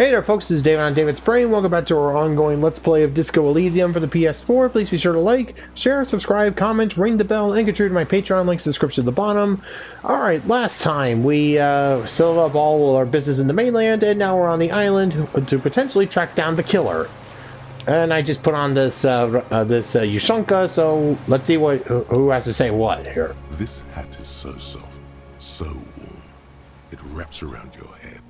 Hey there folks, this is David on David's Brain. Welcome back to our ongoing Let's Play of Disco Elysium for the PS4. Please be sure to like, share, subscribe, comment, ring the bell, and contribute to my Patreon. Links in the description at the bottom. Alright, last time we settled up all our business in the mainland, and now we're on the island to potentially track down the killer. And I just put on this Yushunka, so let's see who has to say what here. This hat is so soft, so warm. It wraps around your head,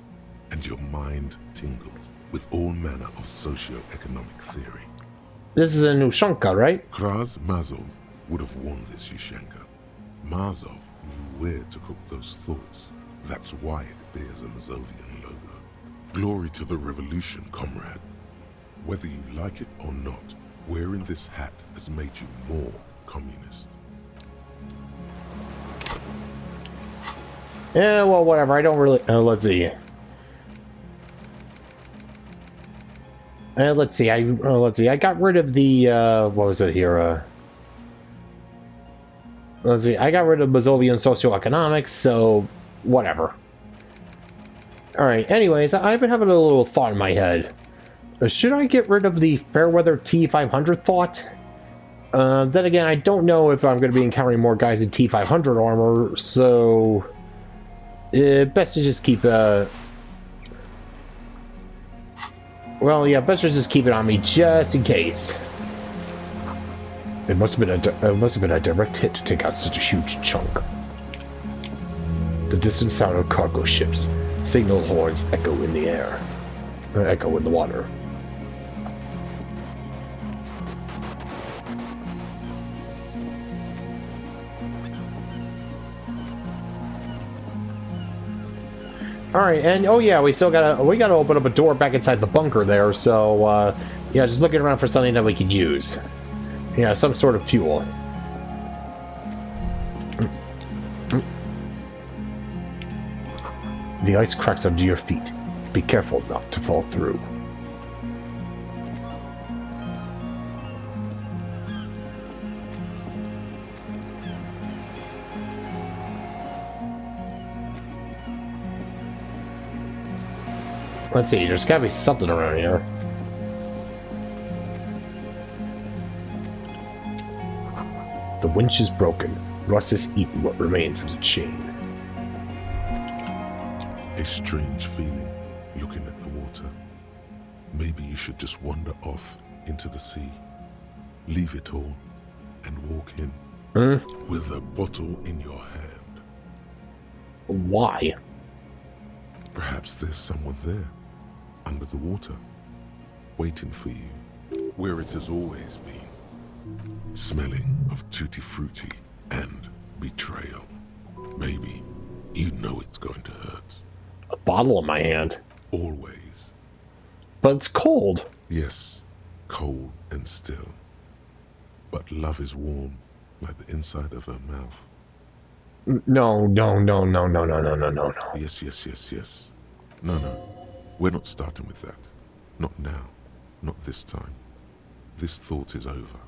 and your mind tingles with all manner of socio-economic theory. This is a Yushunka, right? Kraz Mazov would have worn this Yushenka. Mazov knew where to cook those thoughts. That's why it bears a Mazovian logo. Glory to the revolution, comrade. Whether you like it or not, wearing this hat has made you more communist. Yeah, well, whatever. I don't really... let's see. Let's see. I got rid of the... what was it here? Let's see. I got rid of Mazovian socioeconomics, so... whatever. Alright, anyways, I've been having a little thought in my head. Should I get rid of the Fairweather T500 thought? Then again, I don't know if I'm going to be encountering more guys in T500 armor, so... best to just keep, well, yeah, best to just keep it on me, just in case. It must have been a direct hit to take out such a huge chunk. The distant sound of cargo ships, signal horns echo in the air, echo in the water. All right, and oh yeah, we gotta open up a door back inside the bunker there. So yeah, just looking around for something that we could use. Yeah, some sort of fuel. The ice cracks under your feet. Be careful not to fall through. Let's see, there's gotta be something around here. The winch is broken. Rust has eaten what remains of the chain. A strange feeling, looking at the water. Maybe you should just wander off into the sea. Leave it all, and walk in. With a bottle in your hand. Why? Perhaps there's someone there. Under the water, waiting for you, where it has always been, smelling of tutti frutti and betrayal. Maybe you know it's going to hurt. A bottle in my hand. Always. But it's cold. Yes, cold and still. But love is warm, like the inside of her mouth. No. Yes. No. We're not starting with that. Not now. Not this time. This thought is over.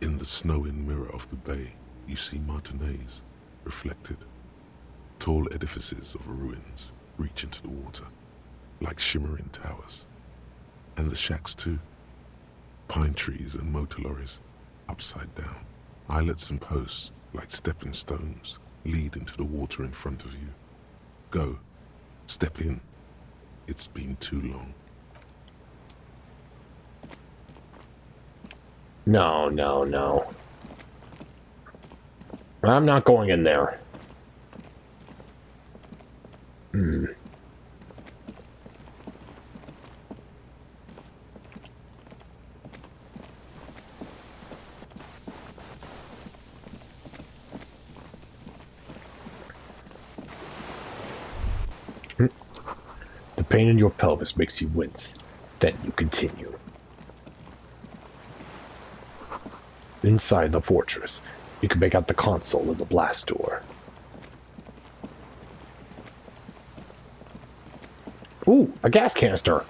In the snowing mirror of the bay, you see Martinez reflected. Tall edifices of ruins reach into the water, like shimmering towers. And the shacks too. Pine trees and motor lorries, upside down. Islets and posts, like stepping stones, lead into the water in front of you. Go. Step in. It's been too long. No. I'm not going in there. The pain in your pelvis makes you wince. Then you continue. Inside the fortress, you can make out the console and the blast door. Ooh, a gas canister.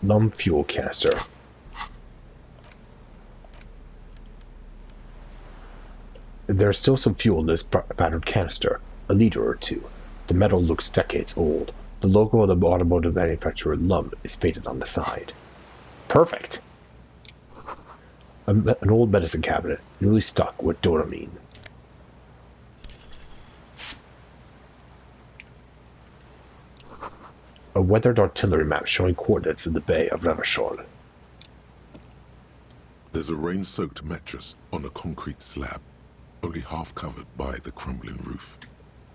Numb fuel canister. There's still some fuel in this battered canister. A liter or two. The metal looks decades old. The logo of the automotive manufacturer Lum is painted on the side. Perfect. An old medicine cabinet, newly stocked with Doramine. A weathered artillery map showing coordinates in the Bay of Revachol. There's a rain-soaked mattress on a concrete slab, only half covered by the crumbling roof.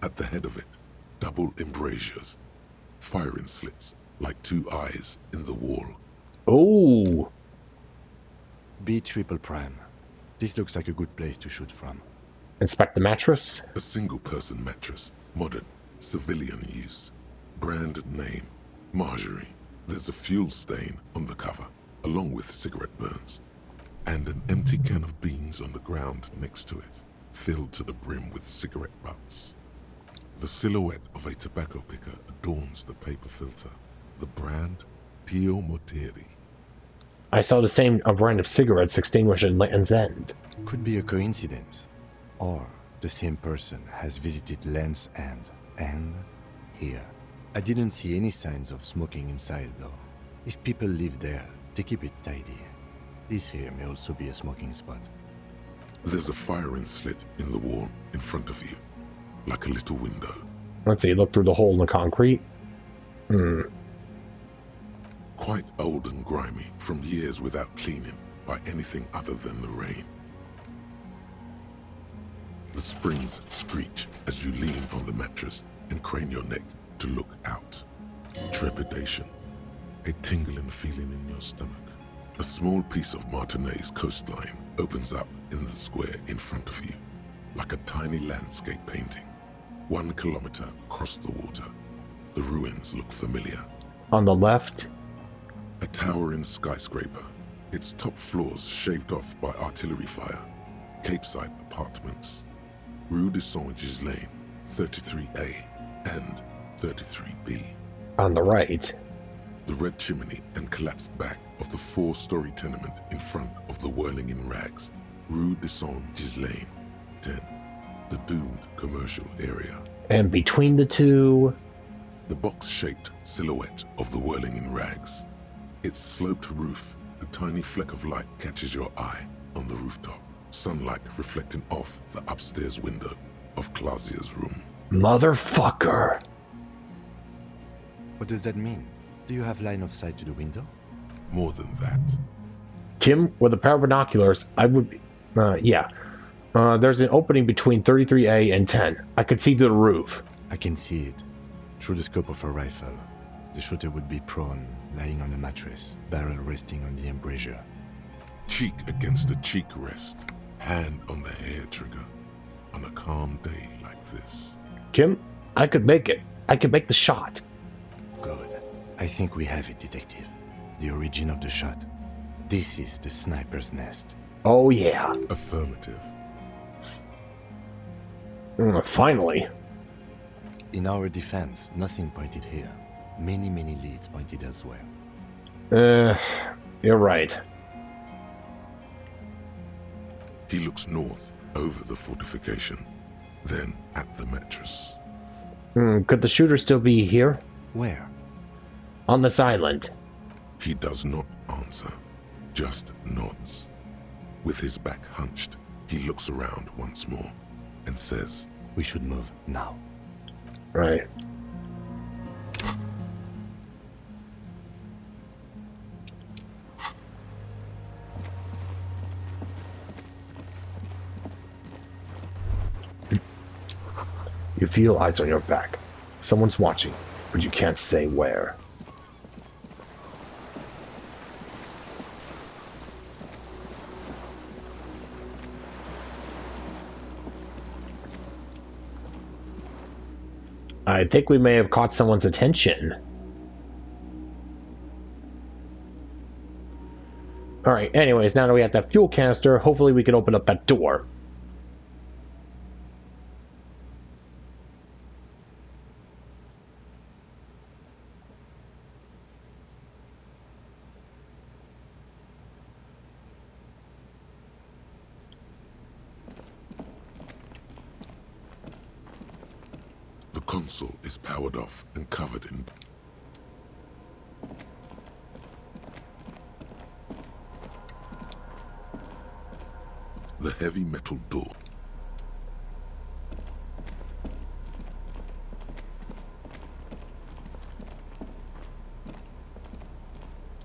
At the head of it, double embrasures, firing slits like two eyes in the wall. Oh! B triple prime. This looks like a good place to shoot from. Inspect the mattress. A single-person mattress, modern, civilian use. Brand name, Marjorie. There's a fuel stain on the cover, along with cigarette burns. And an empty can of beans on the ground next to it, filled to the brim with cigarette butts. The silhouette of a tobacco picker adorns the paper filter. The brand, Tio Mortieri. I saw the same brand of cigarettes extinguished in Land's End. Could be a coincidence. Or the same person has visited Land's End and here. I didn't see any signs of smoking inside though. If people live there, they keep it tidy. This here may also be a smoking spot. There's a firing slit in the wall in front of you, like a little window. Let's see, look through the hole in the concrete. Quite old and grimy from years without cleaning by anything other than the rain. The springs screech as you lean on the mattress and crane your neck to look out. Trepidation, a tingling feeling in your stomach. A small piece of Martinez coastline opens up in the square in front of you, like a tiny landscape painting. 1 kilometer across the water. The ruins look familiar. On the left, A towering skyscraper, its top floors shaved off by artillery fire. Capeside apartments. Rue de Saint-Ghislain, 33A and 33B. on the right. The red chimney and collapsed back of the 4-story tenement in front of the whirling in rags. Rue de Saint-Ghislain, 10. The doomed commercial area. And between the two, The box-shaped silhouette of the whirling in rags. Its sloped roof, a tiny fleck of light catches your eye on the rooftop. Sunlight reflecting off the upstairs window of Clausia's room. motherfucker. What does that mean? Do you have line of sight to the window? More than that. Kim, with a pair of binoculars, I would be... yeah. There's an opening between 33A and 10. I could see to the roof. I can see it. Through the scope of a rifle. The shooter would be prone, lying on a mattress, barrel resting on the embrasure. Cheek against a cheek rest. Hand on the hair trigger. On a calm day like this. Kim, I could make it. I could make the shot. Good. I think we have it, Detective. The origin of the shot. This is the sniper's nest. Oh, yeah. Affirmative. Finally. In our defense, nothing pointed here. Many leads pointed elsewhere. You're right. He looks north, over the fortification. Then at the mattress. Could the shooter still be here? Where? On this island. He does not answer, just nods. With his back hunched, he looks around once more and says, We should move now. Right. You feel eyes on your back. Someone's watching, but you can't say where. I think we may have caught someone's attention. Alright, anyways, now that we have that fuel canister, hopefully we can open up that door. The console is powered off and covered in... The heavy metal door.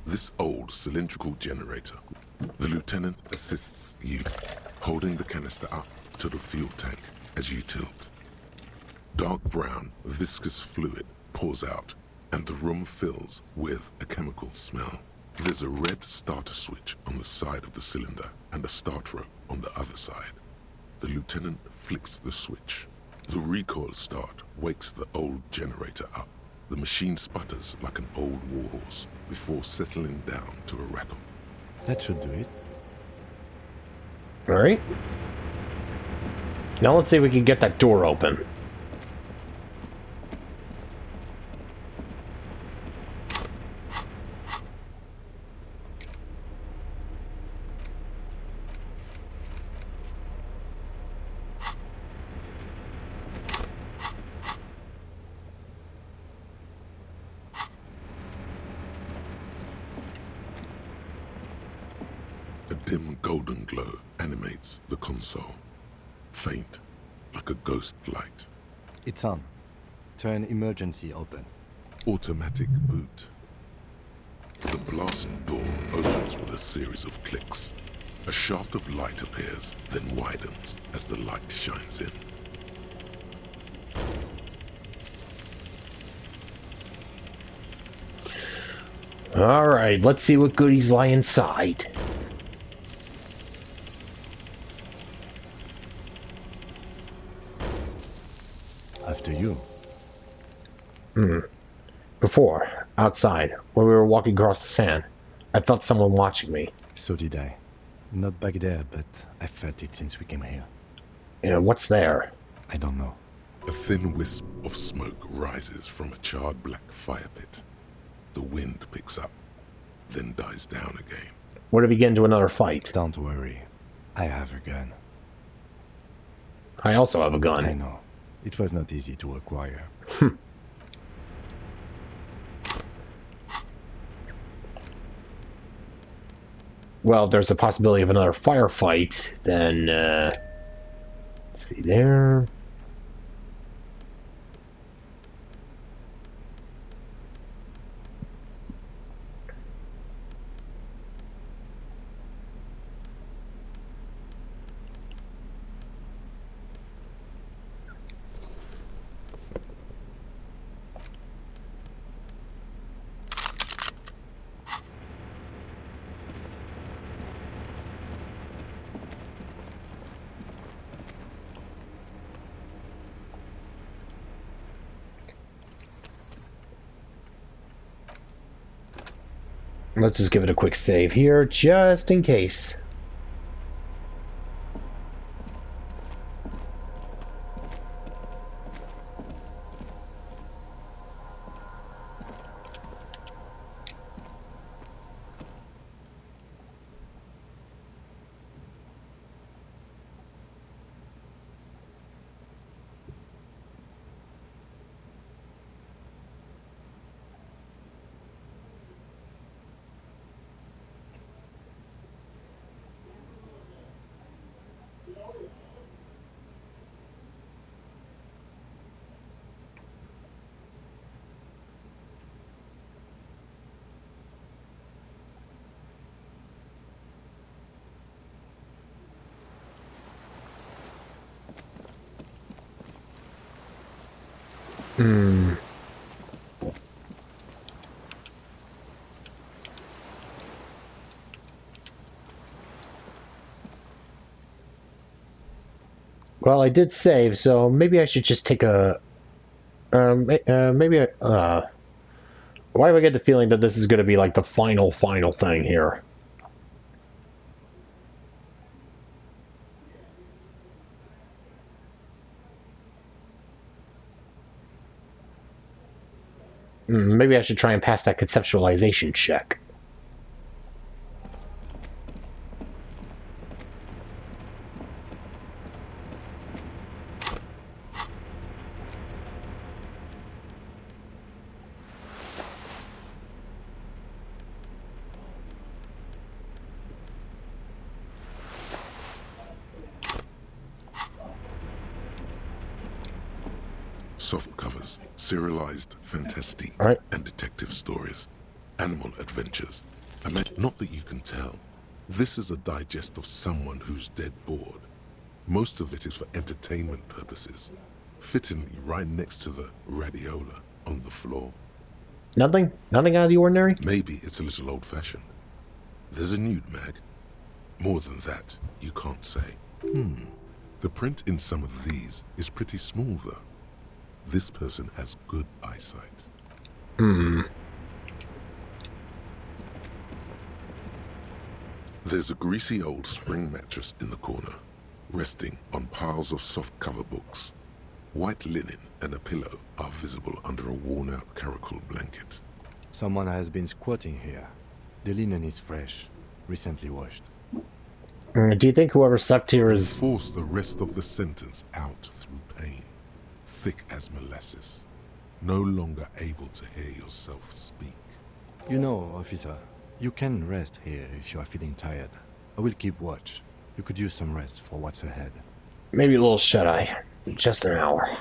This old cylindrical generator. The lieutenant assists you, holding the canister up to the fuel tank as you tilt. Dark brown, viscous fluid pours out, and the room fills with a chemical smell. There's a red starter switch on the side of the cylinder and a start rope on the other side. The lieutenant flicks the switch. The recoil start wakes the old generator up. The machine sputters like an old warhorse before settling down to a rattle. That should do it. Alright. Now let's see if we can get that door open. A dim golden glow animates the console, faint like a ghost light. It's on. Turn emergency open. Automatic boot. The blast door opens with a series of clicks. A shaft of light appears, then widens as the light shines in. Alright, let's see what goodies lie inside. After you. Before, outside, when we were walking across the sand, I felt someone watching me. So did I. Not back there, but I felt it since we came here. You know, what's there? I don't know. A thin wisp of smoke rises from a charred black fire pit. The wind picks up, then dies down again. What if we get into another fight? Don't worry. I have a gun. I also have a gun. I know. It was not easy to acquire. Well, if there's a possibility of another firefight, then, let's see there. Let's just give it a quick save here, just in case. Well, I did save, so maybe I should just take a... why do I get the feeling that this is going to be like the final thing here? Maybe I should try and pass that conceptualization check. soft covers, serialized fantastique, All right. and detective stories, animal adventures. Not that you can tell. This is a digest of someone who's dead bored. Most of it is for entertainment purposes, fittingly right next to the radiola on the floor. Nothing out of the ordinary? Maybe it's a little old-fashioned. There's a nude mag. More than that, you can't say. The print in some of these is pretty small, though. This person has good eyesight. There's a greasy old spring mattress in the corner, resting on piles of soft-cover books. White linen and a pillow are visible under a worn-out caracal blanket. Someone has been squatting here. The linen is fresh, recently washed. Do you think whoever slept here is... Force the rest of the sentence out through pain, thick as molasses, no longer able to hear yourself speak. You know, officer, you can rest here if you are feeling tired. I will keep watch. You could use some rest for what's ahead. Maybe a little shut-eye. Just an hour.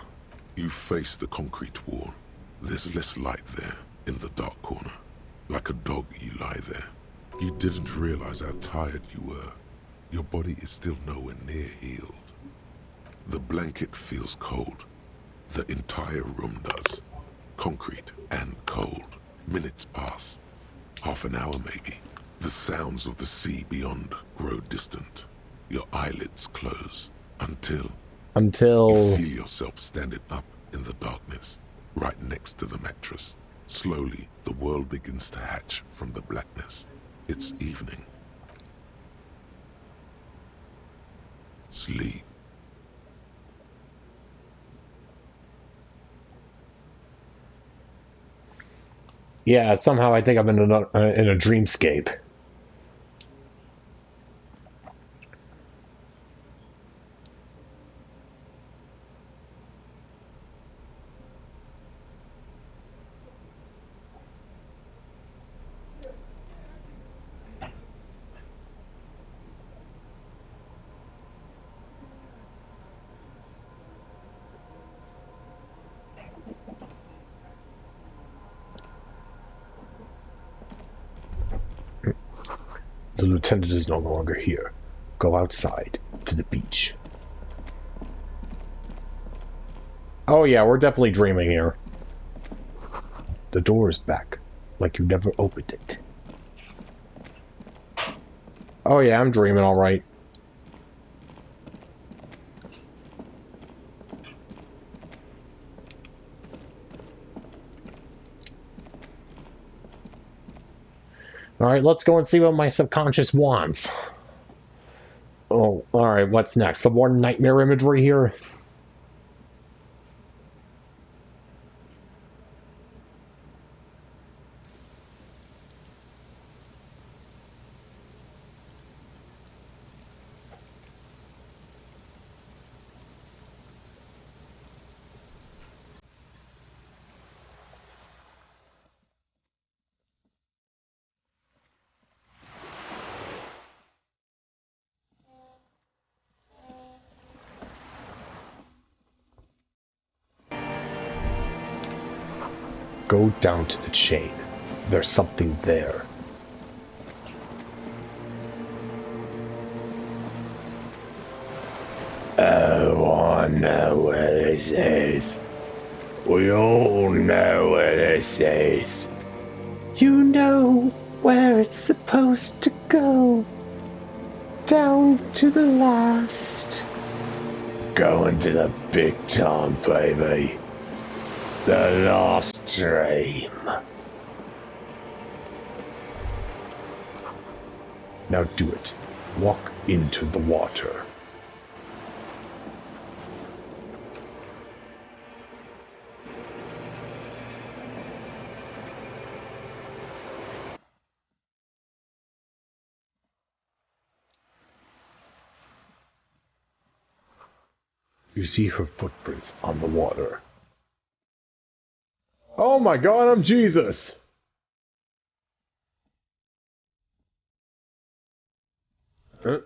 You face the concrete wall. There's less light there, in the dark corner. Like a dog, you lie there. You didn't realize how tired you were. Your body is still nowhere near healed. The blanket feels cold. The entire room does. Concrete and cold. Minutes pass. Half an hour maybe. The sounds of the sea beyond grow distant. Your eyelids close until you feel yourself standing up in the darkness, right next to the mattress. Slowly, the world begins to hatch from the blackness. It's evening. Sleep. Yeah, somehow I think I'm in a dreamscape. The lieutenant is no longer here. Go outside, to the beach. Oh yeah, we're definitely dreaming here. The door is back, like you never opened it. Oh yeah, I'm dreaming alright. Alright, let's go and see what my subconscious wants. Oh, alright, what's next? Some more nightmare imagery here? Go down to the chain. There's something there. I wanna know what this is. We all know what this is. You know where it's supposed to go. Down to the last. Going to the big time, baby. The last dream. Now do it. Walk into the water. You see her footprints on the water. Oh my God, I'm Jesus! Huh?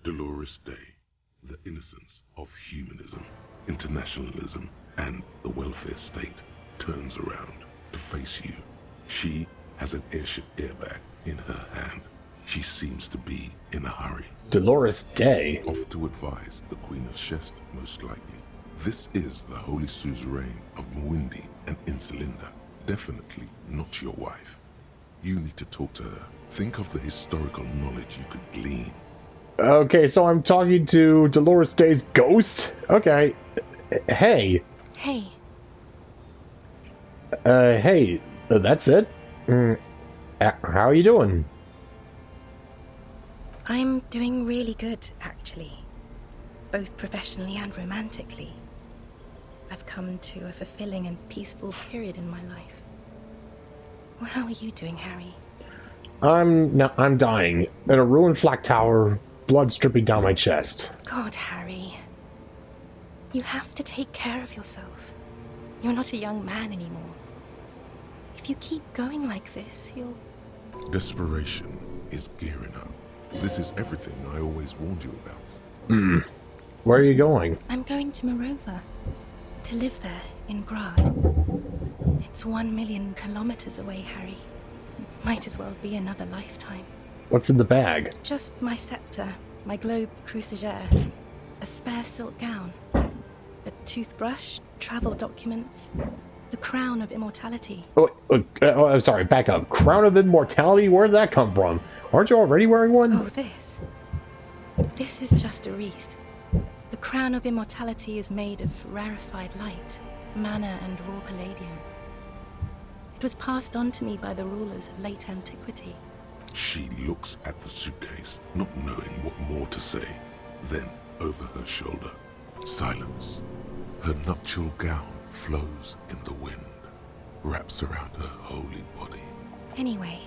Dolorous day. The innocence of humanism, internationalism, and the welfare state turns around to face you. She has an airship airbag in her hand. She seems to be in a hurry. Dolores Day? Off to advise the Queen of Shest, most likely. This is the Holy Suzerain of Mwindi and Insulinda. Definitely not your wife. You need to talk to her. Think of the historical knowledge you could glean. Okay, so I'm talking to Dolores Day's ghost? Okay. Hey. Hey. Hey. That's it? How are you doing? I'm doing really good, actually. Both professionally and romantically. I've come to a fulfilling and peaceful period in my life. Well, how are you doing, Harry? I'm dying. In a ruined flak tower, blood dripping down my chest. God, Harry. You have to take care of yourself. You're not a young man anymore. If you keep going like this, you'll... Desperation is gearing up. This is everything I always warned you about. Where are you going? I'm going to Morova. To live there, in Grad. It's 1,000,000 kilometers away, Harry. Might as well be another lifetime. What's in the bag? Just my scepter, my globe crucigere, a spare silk gown, a toothbrush, travel documents, the crown of immortality. I'm sorry, back up. Crown of Immortality? Where did that come from? Aren't you already wearing one? Oh, this. This is just a wreath. The crown of immortality is made of rarefied light, mana and raw palladium. It was passed on to me by the rulers of late antiquity. She looks at the suitcase, not knowing what more to say. Then, over her shoulder, silence. Her nuptial gown flows in the wind, wraps around her holy body. Anyway.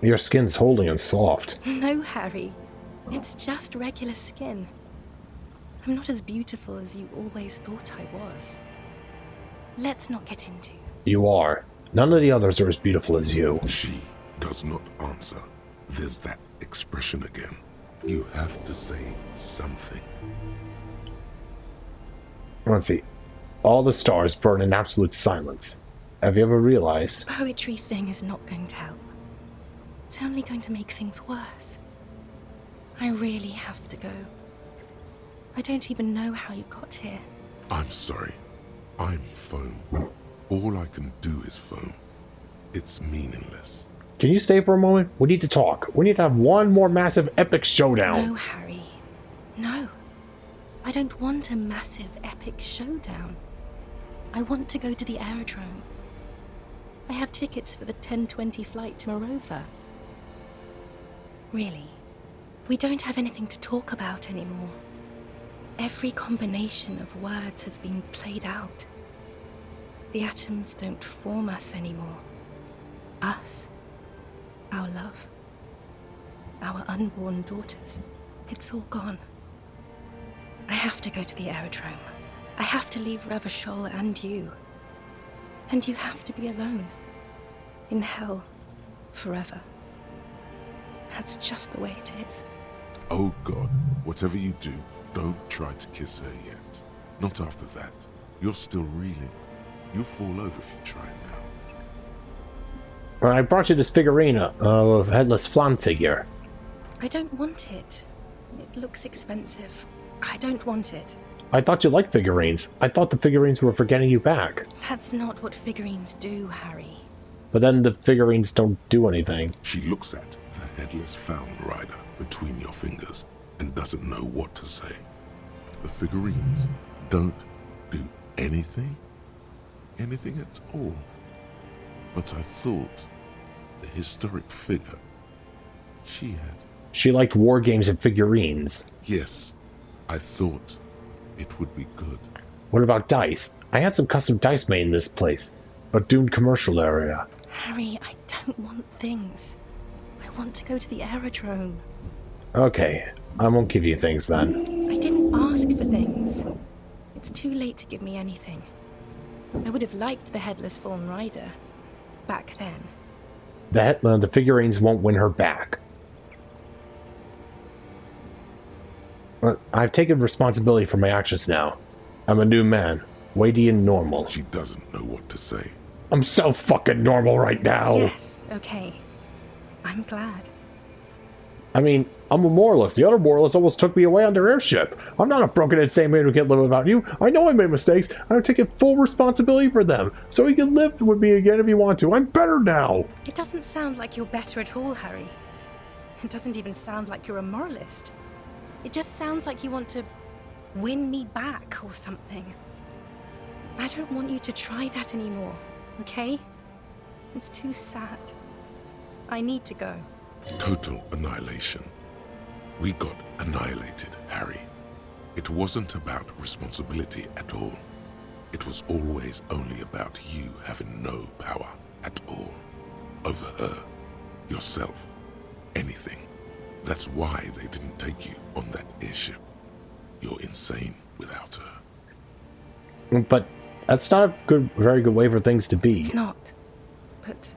Your skin's holy and soft. No, Harry. It's just regular skin. I'm not as beautiful as you always thought I was. Let's not get into... You are. None of the others are as beautiful as you. She does not answer. There's that expression again. You have to say something. Let's see. All the stars burn in absolute silence. Have you ever realized? The poetry thing is not going to help. It's only going to make things worse. I really have to go. I don't even know how you got here. I'm sorry. I'm foam. All I can do is foam. It's meaningless. Can you stay for a moment? We need to talk. We need to have one more massive epic showdown. No, Harry. No. I don't want a massive epic showdown. I want to go to the aerodrome. I have tickets for the 10:20 flight to Morova. Really, we don't have anything to talk about anymore. Every combination of words has been played out. The atoms don't form us anymore. Us, our love, our unborn daughters, it's all gone. I have to go to the aerodrome. I have to leave Revachol and you. And you have to be alone. In hell. Forever. That's just the way it is. Oh God, whatever you do, don't try to kiss her yet. Not after that. You're still reeling. You'll fall over if you try now. Well, I brought you this figurine of Headless Flan figure. I don't want it. It looks expensive. I don't want it. I thought you liked figurines. I thought the figurines were for getting you back. That's not what figurines do, Harry. But then the figurines don't do anything. She looks at the headless found rider between your fingers and doesn't know what to say. The figurines don't do anything? Anything at all. But I thought the historic figure she had. She liked war games and figurines. Yes, I thought it would be good. What about dice? I had some custom dice made in this place. A doomed commercial area. Harry, I don't want things. I want to go to the aerodrome. Okay, I won't give you things then. I didn't ask for things. It's too late to give me anything. I would have liked the Headless Fallen Rider. Back then. The figurines won't win her back. I've taken responsibility for my actions now. I'm a new man, weighty and normal. She doesn't know what to say. I'm so fucking normal right now. Yes, okay. I'm glad. I mean, I'm a moralist. The other moralists almost took me away on their airship. I'm not a broken, insane man who can't live without you. I know I made mistakes. I'm taking full responsibility for them, so he can live with me again if he wants to. I'm better now. It doesn't sound like you're better at all, Harry. It doesn't even sound like you're a moralist. It just sounds like you want to win me back or something. I don't want you to try that anymore, okay? It's too sad. I need to go. Total annihilation. We got annihilated, Harry. It wasn't about responsibility at all. It was always only about you having no power at all. Over her, yourself, anything. That's why they didn't take you on that airship. You're insane without her. But that's not a very good way for things to be. It's not. But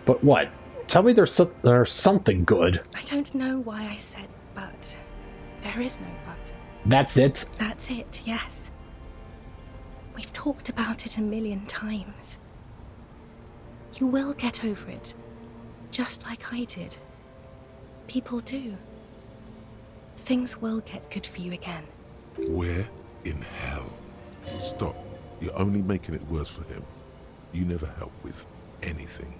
But what? Tell me there's something good. I don't know why I said but. There is no but. That's it? That's it, yes. We've talked about it a million times. You will get over it, just like I did. People do. Things will get good for you again. Where in hell? Stop. You're only making it worse for him. You never help with anything.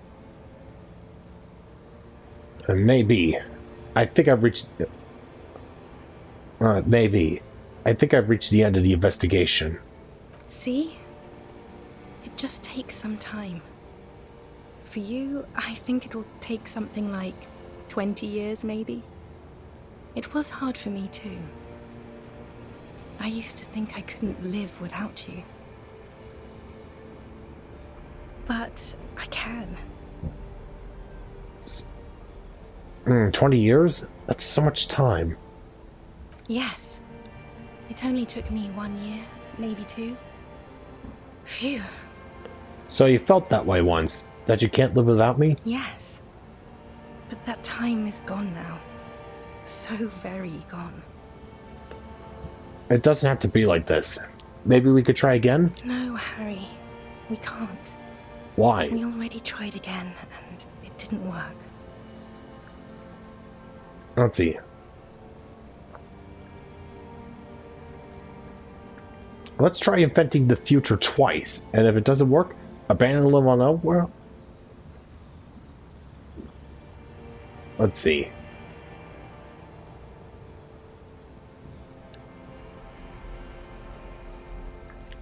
Maybe. I think I've reached... maybe. I think I've reached the end of the investigation. See? It just takes some time. For you, I think it'll take something like 20 years, maybe. It was hard for me, too. I used to think I couldn't live without you. But I can. 20 years? That's so much time. Yes. It only took me 1 year, maybe 2. Phew. So you felt that way once, that you can't live without me? Yes. But that time is gone now. So very gone. It doesn't have to be like this. Maybe we could try again? No, Harry. We can't. Why? We already tried again, and it didn't work. Let's see. Let's try inventing the future twice, and if it doesn't work, abandon and live on elsewhere. Let's see.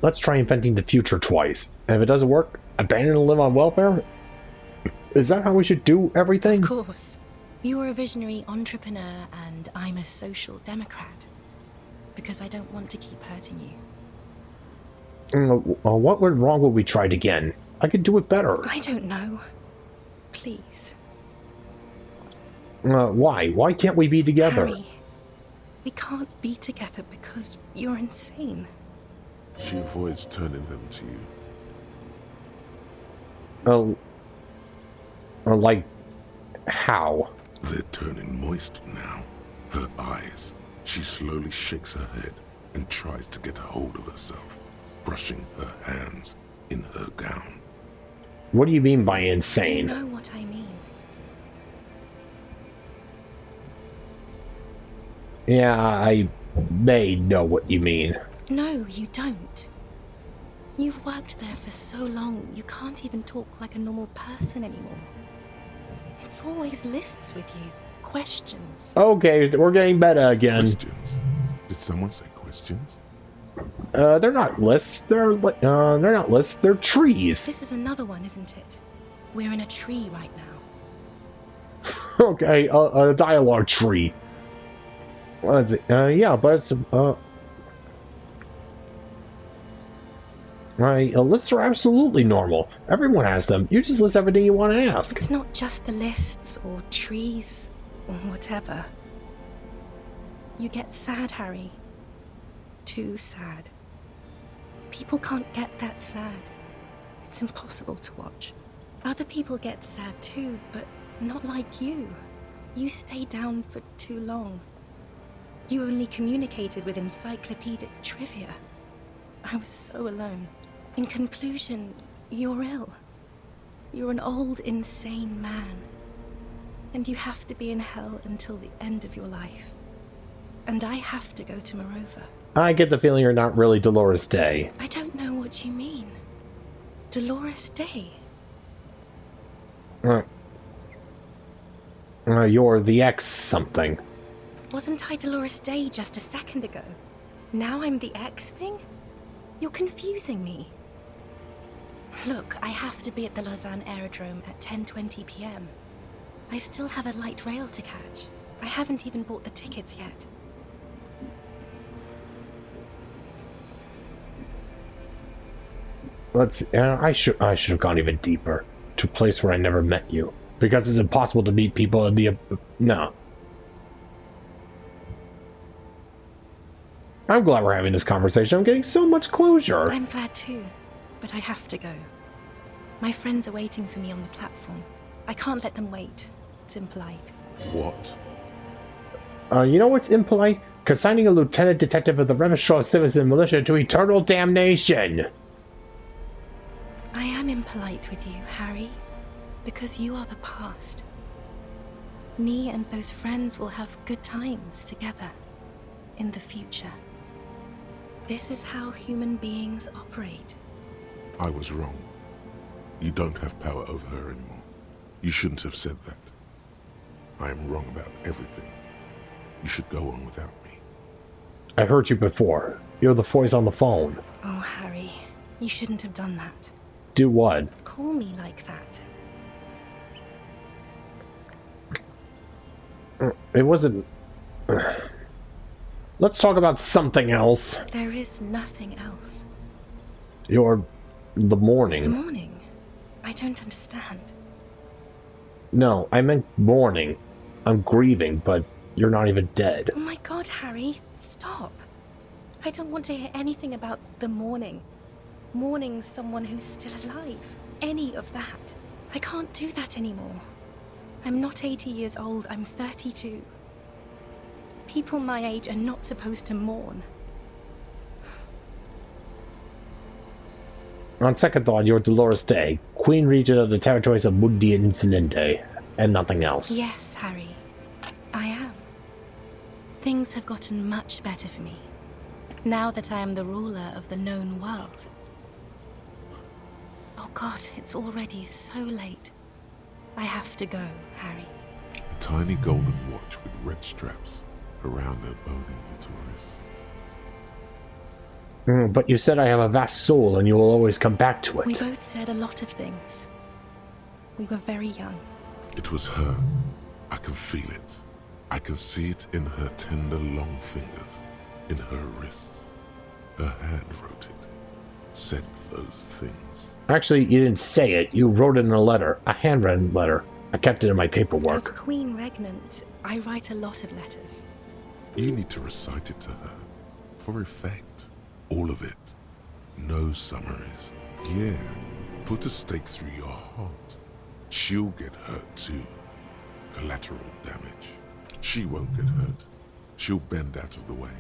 Let's try inventing the future twice, and if it doesn't work, abandon and live on welfare? Is that how we should do everything? Of course. You're a visionary entrepreneur, and I'm a social democrat. Because I don't want to keep hurting you. What went wrong when we tried again? I could do it better. I don't know. Please. Why? Why can't we be together? Harry, we can't be together because you're insane. She avoids turning them to you. Like, how? They're turning moist now. Her eyes. She slowly shakes her head and tries to get hold of herself, brushing her hands in her gown. What do you mean by You insane? know what I mean. Yeah, I may know what you mean. No, you don't. You've worked there for so long, you can't even talk like a normal person anymore. It's always lists with you, questions. Okay, we're getting better again. Questions? Did someone say questions? They're not lists. They're not lists. They're trees. This is another one, isn't it? We're in a tree right now. Okay, a dialogue tree. Let's see. Yeah, but it's lists are absolutely normal. Everyone has them. You just list everything you want to ask. It's not just the lists or trees or whatever. You get sad, Harry. Too sad. People can't get that sad. It's impossible to watch. Other people get sad too, but not like you. You stay down for too long. You only communicated with encyclopedic trivia. I was so alone. In conclusion, you're ill. You're an old, insane man. And you have to be in hell until the end of your life. And I have to go to Morova. I get the feeling you're not really Dolores Day. I don't know what you mean. Dolores Day? You're the X something. Wasn't I Dolores Day just a second ago? Now I'm the X thing? You're confusing me. Look, I have to be at the Lausanne Aerodrome at 10:20 p.m. I still have a light rail to catch. I haven't even bought the tickets yet. I should have gone even deeper to a place where I never met you, because it's impossible to meet people in the no. I'm glad we're having this conversation. I'm getting so much closure. I'm glad too, but I have to go. My friends are waiting for me on the platform. I can't let them wait. It's impolite. What? You know what's impolite? Consigning a lieutenant detective of the Revenant Citizen Militia to eternal damnation. I am impolite with you, Harry, because you are the past. Me and those friends will have good times together in the future. This is how human beings operate. I was wrong. You don't have power over her anymore. You shouldn't have said that. I am wrong about everything. You should go on without me. I heard you before. You're the voice on the phone. Oh, Harry, you shouldn't have done that. Do what? Call me like that. It wasn't... Let's talk about something else. There is nothing else. The morning. The morning? I don't understand. No, I meant mourning. I'm grieving, but you're not even dead. Oh my god, Harry, stop. I don't want to hear anything about the morning. Mourning someone who's still alive. Any of that. I can't do that anymore. I'm not 80 years old, I'm 32. People my age are not supposed to mourn. On second thought, you're Dolores Day, Queen Regent of the territories of Mundi and Insolente, and nothing else. Yes, Harry. I am. Things have gotten much better for me, now that I am the ruler of the known world. Oh god, it's already so late. I have to go, Harry. A tiny golden watch with red straps around her bony uterus. But you said I have a vast soul and you will always come back to it. We both said a lot of things. We were very young. It was her. I can feel it. I can see it in her tender, long fingers, in her wrists. Her hand wrote it, said those things. Actually, you didn't say it. You wrote it in a letter, a handwritten letter. I kept it in my paperwork. As Queen Regnant, I write a lot of letters. You need to recite it to her, for effect. All of it. No summaries. Yeah, put a stake through your heart. She'll get hurt too. Collateral damage. She won't get hurt. She'll bend out of the way.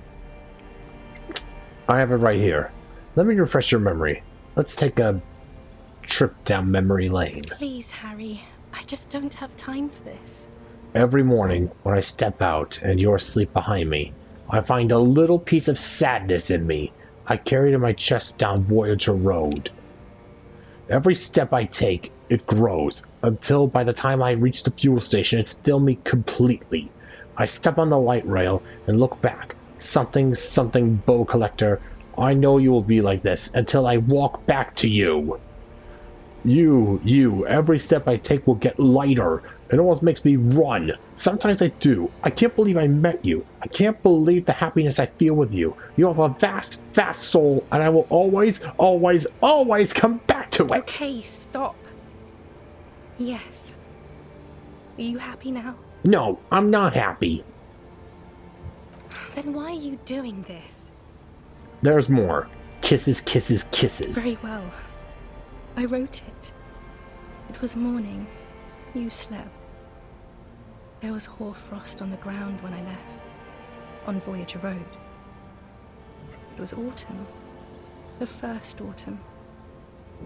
I have it right here. Let me refresh your memory. Let's take a trip down memory lane. Please, Harry. I just don't have time for this. Every morning, when I step out and you're asleep behind me, I find a little piece of sadness in me. I carry it in my chest down Voyager Road. Every step I take, it grows, until by the time I reach the fuel station, it's filled me completely. I step on the light rail and look back. Something, bow collector. I know you will be like this until I walk back to you. You, every step I take will get lighter. It almost makes me run. Sometimes I do. I can't believe I met you. I can't believe the happiness I feel with you. You have a vast, vast soul, and I will always, always, always come back to it. Okay, stop. Yes. Are you happy now? No, I'm not happy. Then why are you doing this? There's more. Kisses, kisses, kisses. Very well. I wrote it. It was morning. You slept. There was hoarfrost on the ground when I left. on Voyager Road. It was autumn. The first autumn.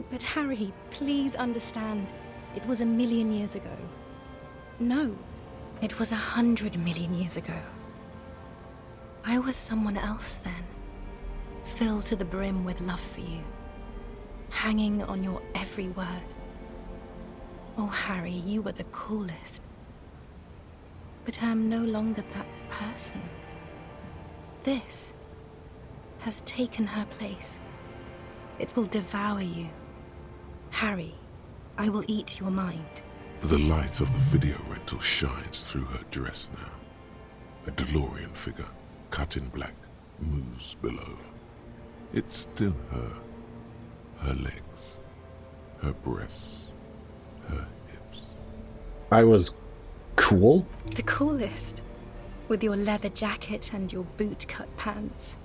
But Harry, please understand, it was 1,000,000 years ago. No, it was 100 million years ago. I was someone else then, filled to the brim with love for you, hanging on your every word. Oh, Harry, you were the coolest. But I am no longer that person. This has taken her place. It will devour you. Harry, I will eat your mind. The light of the video rental shines through her dress now. A DeLorean figure, cut in black, moves below. It's still her. Her legs, her breasts, her hips. I was cool? The coolest. With your leather jacket and your boot-cut pants.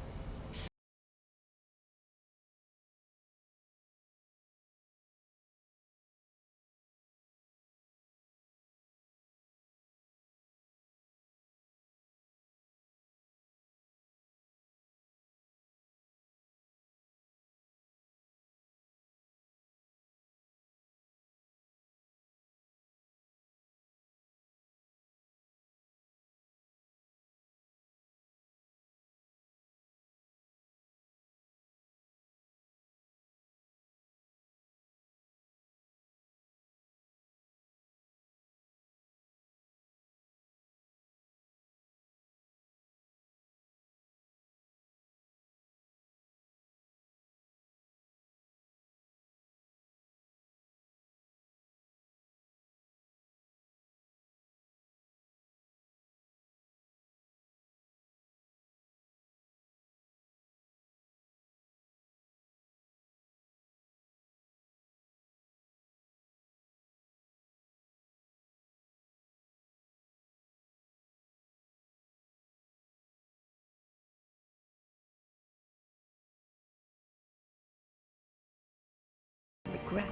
Regret.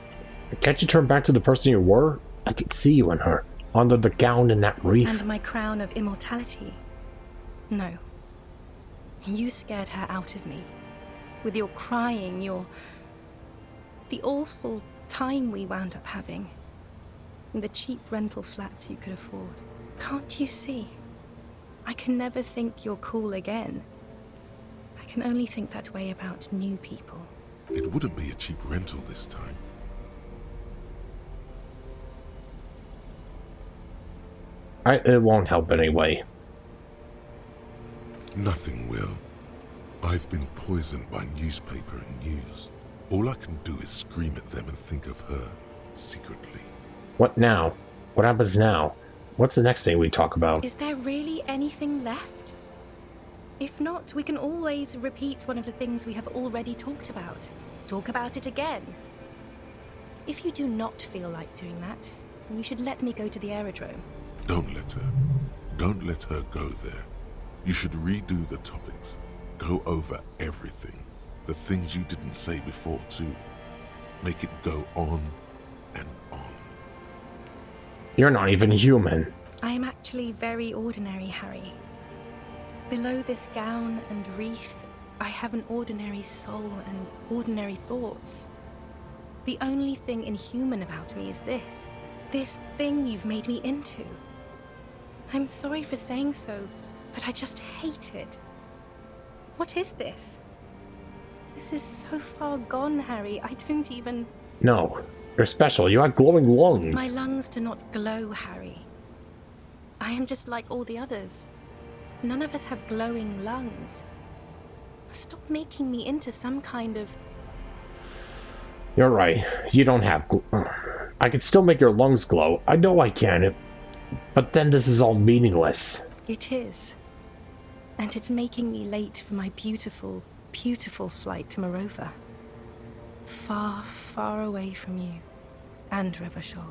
Can't you turn back to the person you were? I could see you in her, under the gown in that wreath. And my crown of immortality. No. You scared her out of me. With your crying, the awful time we wound up having. And the cheap rental flats you could afford. Can't you see? I can never think you're cool again. I can only think that way about new people. It wouldn't be a cheap rental this time. It won't help anyway. Nothing will. I've been poisoned by newspaper and news. All I can do is scream at them and think of her, secretly. What now? What happens now? What's the next thing we talk about? Is there really anything left? If not, we can always repeat one of the things we have already talked about. Talk about it again. If you do not feel like doing that, you should let me go to the aerodrome. Don't let her. Don't let her go there. You should redo the topics. Go over everything. The things you didn't say before, too. Make it go on and on. You're not even human. I am actually very ordinary, Harry. Below this gown and wreath, I have an ordinary soul and ordinary thoughts. The only thing inhuman about me is this thing you've made me into. I'm sorry for saying so, but I just hate it. What is this? This is so far gone, Harry. I don't even... No. You're special. You have glowing lungs. My lungs do not glow, Harry. I am just like all the others. None of us have glowing lungs. Stop making me into some kind of... You're right. You don't have... I can still make your lungs glow. I know I can. But then this is all meaningless. It is. And it's making me late for my beautiful, beautiful flight to Morova. Far, far away from you and Revachol.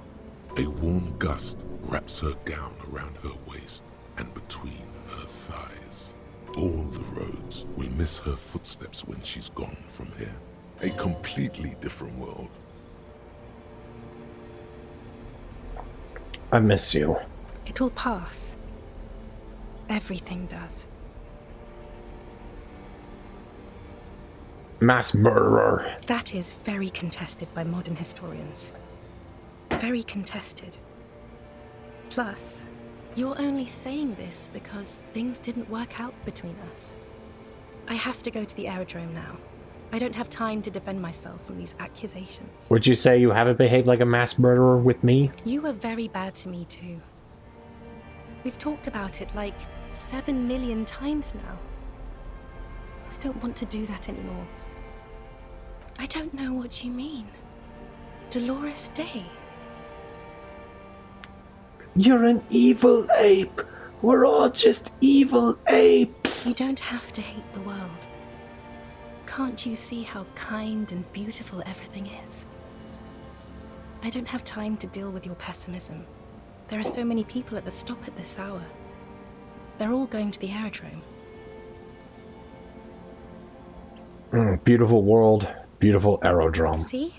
A warm gust wraps her gown around her waist and between her thighs. All the roads will miss her footsteps when she's gone from here. A completely different world. I miss you. It will pass. Everything does. Mass murderer. That is very contested by modern historians. Very contested. Plus, you're only saying this because things didn't work out between us. I have to go to the aerodrome now. I don't have time to defend myself from these accusations. Would you say you haven't behaved like a mass murderer with me? You were very bad to me too. We've talked about it like 7 million times now. I don't want to do that anymore. I don't know what you mean. Dolores Day. You're an evil ape. We're all just evil apes. You don't have to hate the world. Can't you see how kind and beautiful everything is? I don't have time to deal with your pessimism. There are so many people at the stop at this hour. They're all going to the aerodrome. Beautiful world, beautiful aerodrome. See?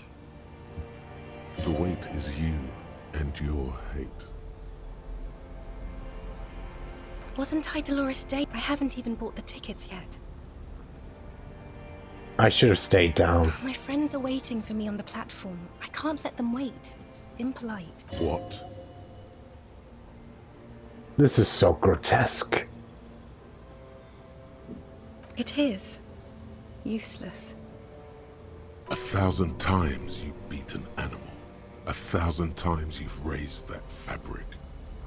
The weight is you and your hate. Wasn't I Dolores Day? I haven't even bought the tickets yet. I should have stayed down. My friends are waiting for me on the platform. I can't let them wait. It's impolite. What? This is so grotesque. It is. Useless. 1,000 times you beat an animal. 1,000 times you've raised that fabric.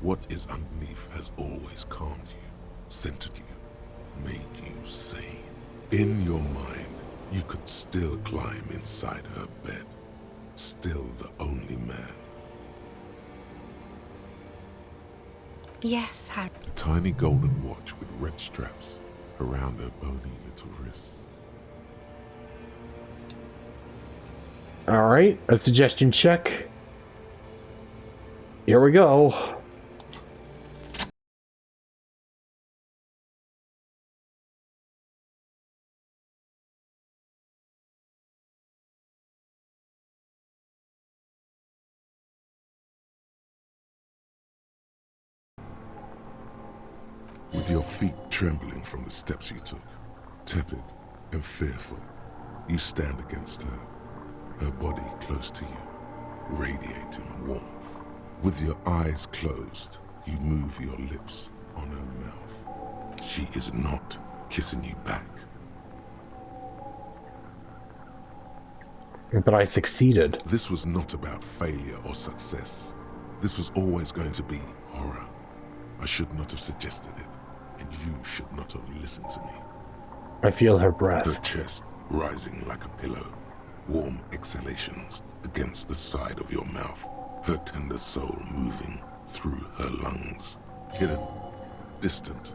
What is underneath has always calmed you, centered you, made you sane. In your mind, you could still climb inside her bed. Still the only man. Yes, Harry. A tiny golden watch with red straps around her bony little wrists. Alright, a suggestion check. Here we go. With your feet trembling from the steps you took, tepid and fearful, you stand against her body close to you, radiating warmth. With your eyes closed, you move your lips on her mouth. She is not kissing you back. But I succeeded. This was not about failure or success. This was always going to be horror. I should not have suggested it, and you should not have listened to me. I feel her breath. Her chest rising like a pillow, warm exhalations against the side of your mouth, her tender soul moving through her lungs. Hidden, distant,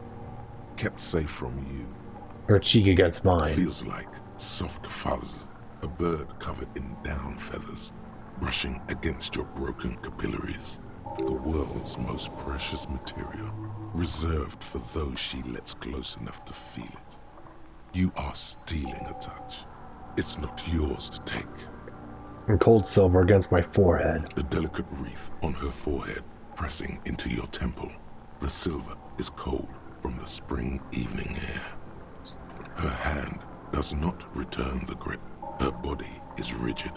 kept safe from you. Her cheek against mine. Feels like soft fuzz, a bird covered in down feathers, brushing against your broken capillaries. The world's most precious material, reserved for those she lets close enough to feel it. You are stealing a touch. It's not yours to take. And cold silver against my forehead. A delicate wreath on her forehead, pressing into your temple. The silver is cold from the spring evening air. Her hand does not return the grip. Her body is rigid.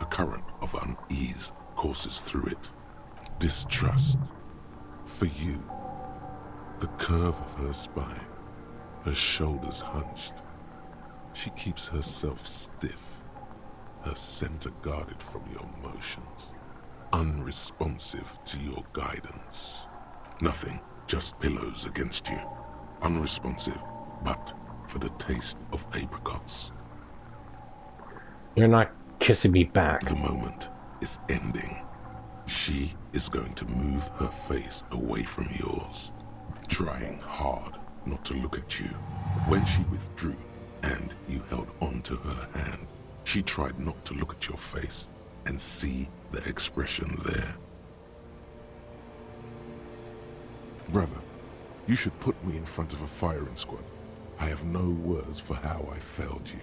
A current of unease courses through it. Distrust. For you. The curve of her spine, her shoulders hunched. She keeps herself stiff, her center guarded from your motions, unresponsive to your guidance. Nothing, just pillows against you. Unresponsive, but for the taste of apricots. You're not kissing me back. The moment is ending. She is going to move her face away from yours, trying hard not to look at you. When she withdrew and you held on to her hand, she tried not to look at your face and see the expression there. Brother, you should put me in front of a firing squad. I have no words for how I failed you.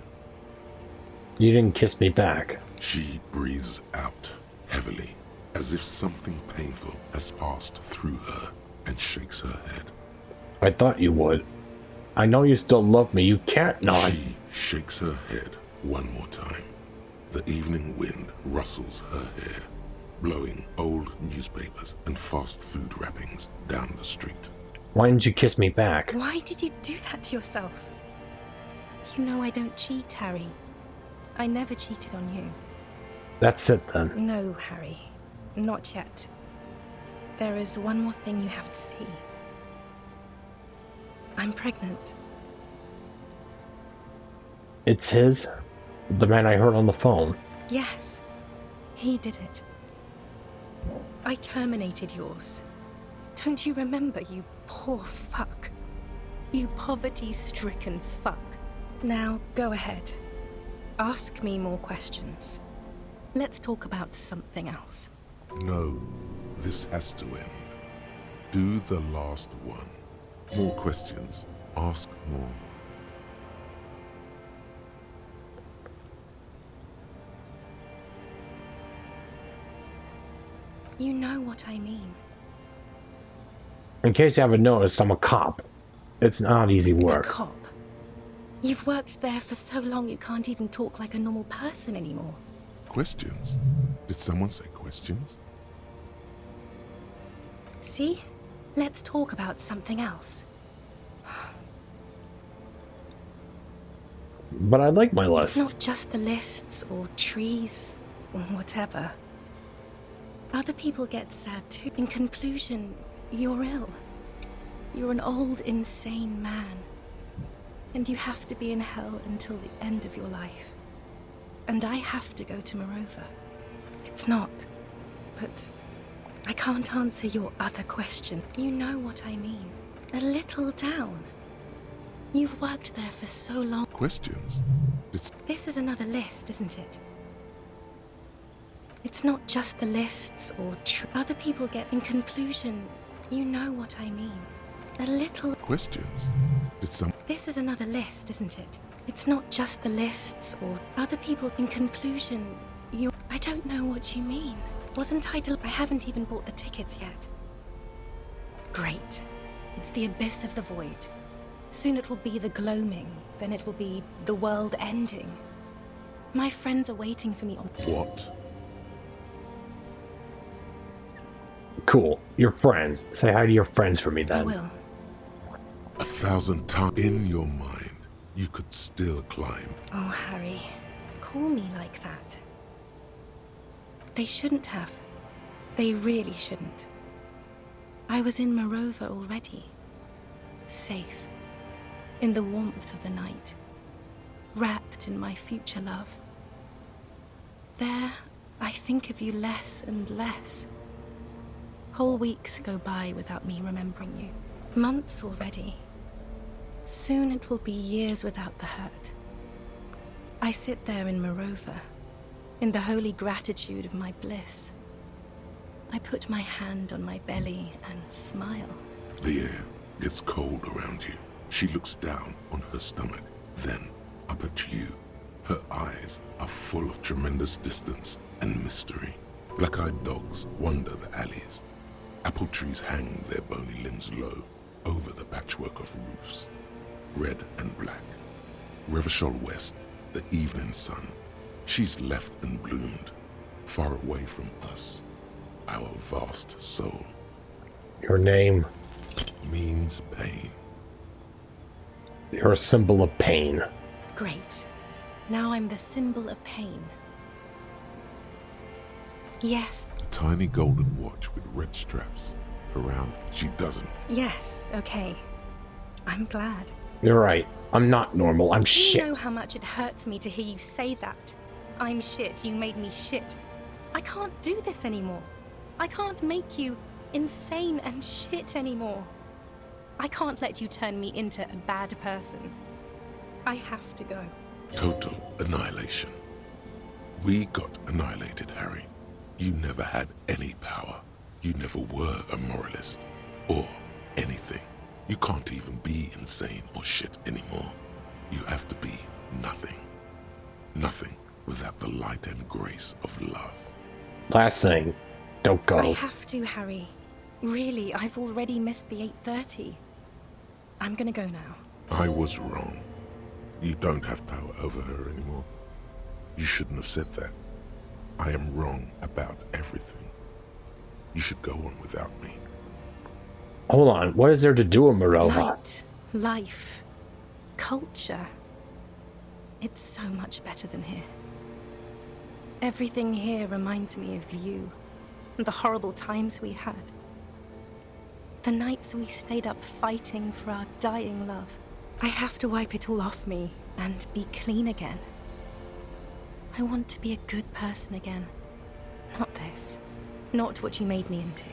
You didn't kiss me back. She breathes out heavily, as if something painful has passed through her, and shakes her head. I thought you would. I know you still love me. You can't not. She shakes her head, One more time. The evening wind rustles her hair, blowing old newspapers and fast food wrappings down the street. Why didn't you kiss me back? Why did you do that to yourself? You know I don't cheat, Harry. I never cheated on you. That's it then. No, Harry. Not yet. There is one more thing you have to see. I'm pregnant. It's his? The man I heard on the phone. Yes, he did it. I terminated yours. Don't you remember, you poor fuck? You poverty-stricken fuck. Now, go ahead. Ask me more questions. Let's talk about something else. No, this has to end. Do the last one. More questions. Ask more. You know what I mean. In case you haven't noticed, I'm a cop. It's not easy A work. cop. You've worked there for so long you can't even talk like a normal person anymore. Questions? Did someone say questions? See? Let's talk about something else. But I like my It's list. not just the lists or trees or whatever. Other people get sad too. In conclusion, you're ill. You're an old, insane man. And you have to be in hell until the end of your life. And I have to go to Morova. It's not. But I can't answer your other question. You know what I mean. A little down. You've worked there for so long. Questions? This is another list, isn't it? It's not just the lists or other people get. In conclusion, you know what I mean. A little. Questions? This is another list, isn't it? It's not just the lists or other people. In conclusion, you. I don't know what you mean. Wasn't I? I haven't even bought the tickets yet. Great. It's the abyss of the void. Soon it will be the gloaming. Then it will be the world ending. My friends are waiting for me on. What? Cool. Your friends. Say hi to your friends for me I then. will. 1,000 times in your mind, you could still climb. Oh, Harry, call me like that. They shouldn't have. They really shouldn't. I was in Morova already. Safe. In the warmth of the night. Wrapped in my future love. There, I think of you less and less. Whole weeks go by without me remembering you. Months already. Soon it will be years without the hurt. I sit there in Morova, in the holy gratitude of my bliss. I put my hand on my belly and smile. The air gets cold around you. She looks down on her stomach, then up at you. Her eyes are full of tremendous distance and mystery. Black-eyed dogs wander the alleys. Apple trees hang their bony limbs low over the patchwork of roofs. Red and black. Revachol West, the evening sun. She's left and bloomed, far away from us. Our vast soul Your name. means pain. You're a symbol of pain. Great. Now I'm the symbol of pain. Yes. A tiny golden watch with red straps around. She doesn't. Yes, okay. I'm glad. You're right. I'm not normal. I'm You know shit. how much it hurts me to hear you say that. I'm shit, you made me shit. I can't do this anymore. I can't make you insane and shit anymore. I can't let you turn me into a bad person. I have to go. Total annihilation. We got annihilated, Harry. You never had any power. You never were a moralist. Or anything. You can't even be insane or shit anymore. You have to be nothing. Nothing without the light and grace of love. Last thing. Don't go. I have to, Harry. Really, I've already missed the 8:30. I'm gonna go now. I was wrong. You don't have power over her anymore. You shouldn't have said that. I am wrong about everything. You should go on without me. Hold on, what is there to do in Morova? Light, life, culture. It's so much better than here. Everything here reminds me of you, and the horrible times we had. The nights we stayed up fighting for our dying love. I have to wipe it all off me and be clean again. I want to be a good person again. Not this. Not what you made me into.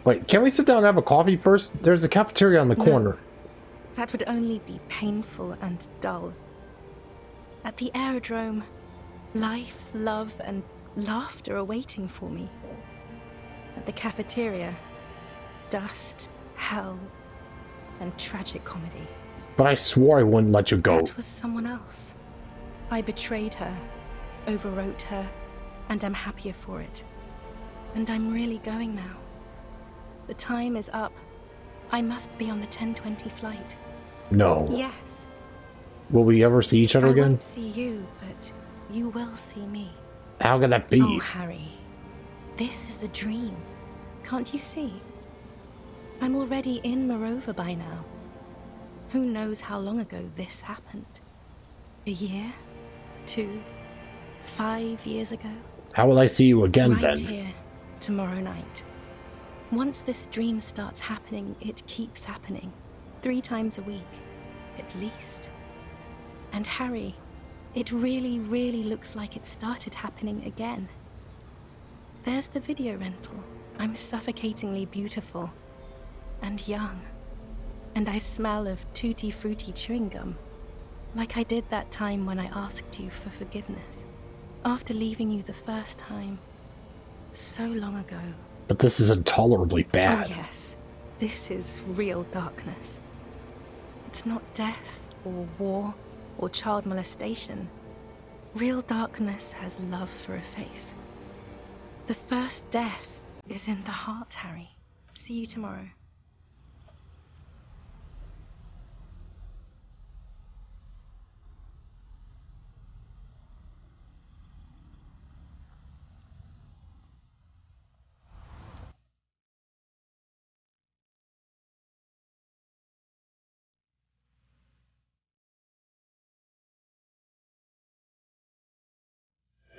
Wait, can we sit down and have a coffee first? There's a cafeteria on the corner. That would only be painful and dull. At the aerodrome, life, love, and laughter are waiting for me. At the cafeteria, dust, hell, and tragic comedy. But I swore I wouldn't let you go. That was someone else. I betrayed her, overwrote her, and I'm happier for it. And I'm really going now. The time is up. I must be on the 10:20 flight. No. Yes. Will we ever see each other I again? won't see you, but you will see me. How could that be? Oh, Harry. This is a dream. Can't you see? I'm already in Morova by now. Who knows how long ago this happened? A year? 2? 5 years ago? How will I see you again Right then? here, tomorrow night. Once this dream starts happening, it keeps happening. 3 times a week, at least. And Harry, it really, really looks like it started happening again. There's the video rental. I'm suffocatingly beautiful. And young. And I smell of tutti frutti chewing gum. Like I did that time when I asked you for forgiveness. After leaving you the first time. So long ago. But this is intolerably bad. Oh yes, this is real darkness. It's not death, or war, or child molestation. Real darkness has love for a face. The first death is in the heart, Harry. See you tomorrow.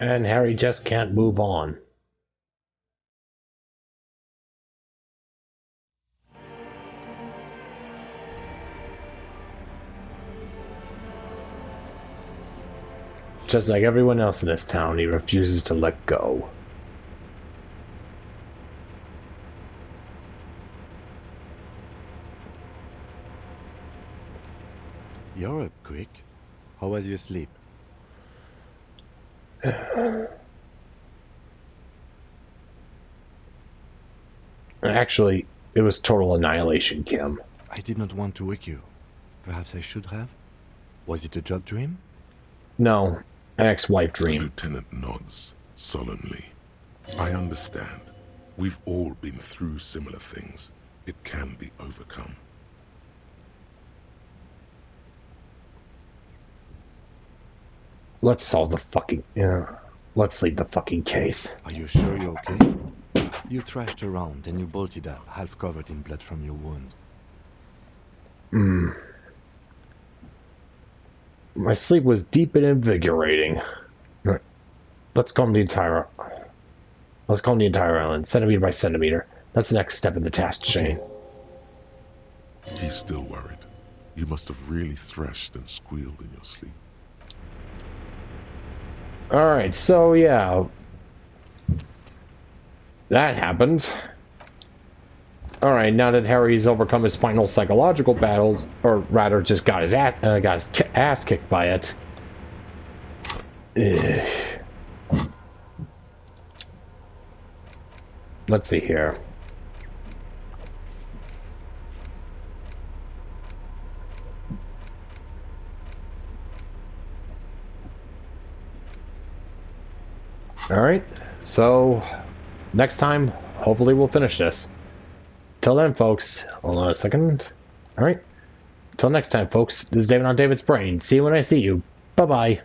And Harry just can't move on. Just like everyone else in this town, he refuses to let go. You're up quick. How was your sleep? Actually, it was total annihilation, Kim. I did not want to wake you. Perhaps I should have? Was it a job dream? No, an ex-wife The dream. lieutenant nods solemnly. I understand. We've all been through similar things. It can be overcome. Let's solve the fucking... let's leave the fucking case. Are you sure you're okay? You thrashed around and you bolted up, half covered in blood from your wound. My sleep was deep and invigorating. Let's comb the entire island, centimeter by centimeter. That's the next step in the task chain. He's still worried. You must have really thrashed and squealed in your sleep. Alright, so yeah. That happened. Alright, now that Harry's overcome his final psychological battles, or rather just got his ass kicked by it. Ugh. Let's see here. Alright, so next time, hopefully we'll finish this. Till then, folks, hold on a second. Alright, till next time, folks, this is David on David's Brain. See you when I see you. Bye-bye.